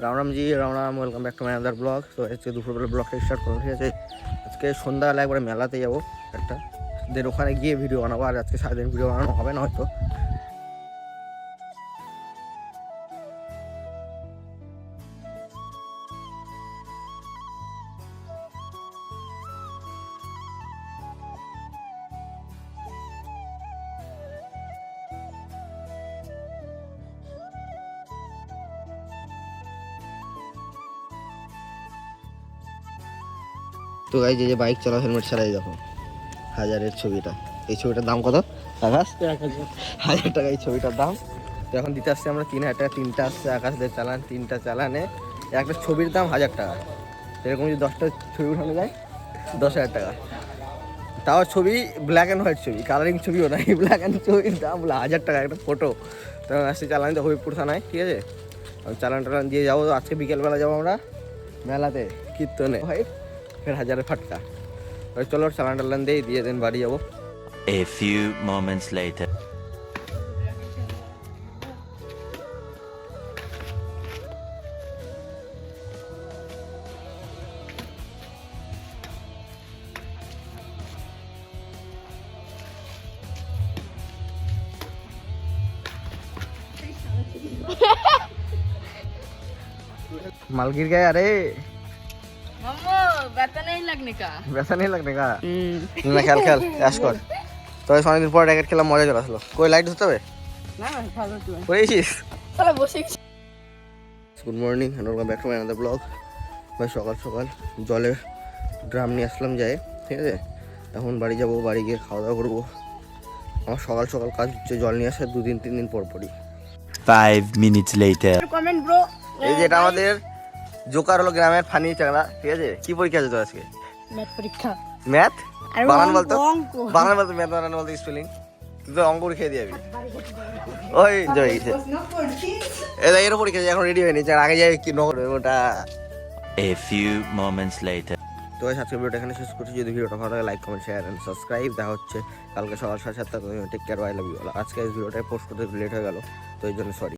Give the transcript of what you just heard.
Ram Ramji Ram Ram, welcome back to my other blog. তো আজকে দুপুরবেলা ব্লগটা স্টার্ট করলাম, ঠিক আছে। আজকে সন্ধ্যাবেলা একবারে মেলাতে যাবো একটা, দেন ওখানে গিয়ে ভিডিও বানাবো। আর আজকে সারাদিন ভিডিও বানানো হবে না হয়তো। তো গাইজ এই যে বাইক চালাও হেলমেট ছাড়াই দেখো, 1000-এর ছবিটা। এই ছবিটার দাম কত আকাশ? 1000 টাকা এই ছবিটার দাম। তো এখন দিতে আসছে আমরা 3000 টাকা, 3টা আসছে আকাশদের চালান, 3টা চালানে একটা ছবির দাম 1000 টাকা। এরকম যদি 10টা ছবি উঠানো যায় 10,000 টাকা। তাও ছবি ব্ল্যাক অ্যান্ড হোয়াইট ছবি, কালারিং ছবিও নাই, ব্ল্যাক অ্যান্ড ছবির দাম বলে 1000 টাকা একটা ফটো। তো আসছে চালান তো হবিবপুর থানায়, ঠিক আছে। চালান টালান দিয়ে যাবো। আজকে বিকেলবেলা যাবো আমরা মেলাতে কীর্তনে, হয় ফের 1000-এর ফাটকা। চলো চালান টালান দিয়ে দেন বাড়ি যাবো। A few moments later. मालगिर गया अरे मम्मो वैसा नहीं लगने का। वैसा नहीं लगने का ना, খেল খেল অ্যাশ কর। তো অনেকদিন পর র্যাকেট খেলাম, মজা চলে আসলো। কই লাইট ধরতে হবে না না ভালো তো করেছিস? চলো বসে good morning and welcome back to my another blog. ভাই সকাল সকাল জলের ড্রাম নিয়ে আসলাম যায়, ঠিক আছে। এখন বাড়ি যাব, বাড়ি গিয়ে খাওয়া দাওয়া করবো। আমার সকাল সকাল কাজ হচ্ছে জল নিয়ে আসা 2-3 দিন পর পরই। 5 minutes later. Comment bro. এই যে এটা আমাদের জোকার হলো গ্রামের ফানি চাংড়া, ঠিক আছে। কি পরীক্ষা আছে তো আজকে? ম্যাথ পরীক্ষা। ম্যাথ আর বানান বলতো, অঙ্ক। বানান বলতো, ম্যাথ বানান বলতো, স্পেলিং। তুই তো অঙ্ক খেয়ে দিবি। ওই জয় এর পরীক্ষা এখন রেডি হয়নি, আগে যাই কি নগর ওটা। A few moments later. তো আজকে ভিডিওটা এখানে শেষ করছি। যদি ভিডিওটা ভালো লাগে like comment share and subscribe. দেখা হচ্ছে কালকে সকাল 7:30। Take care, I love you. আজকে ভিডিওটা পোস্ট করতে লেট হয়ে গেল, তো এই জন্য সরি।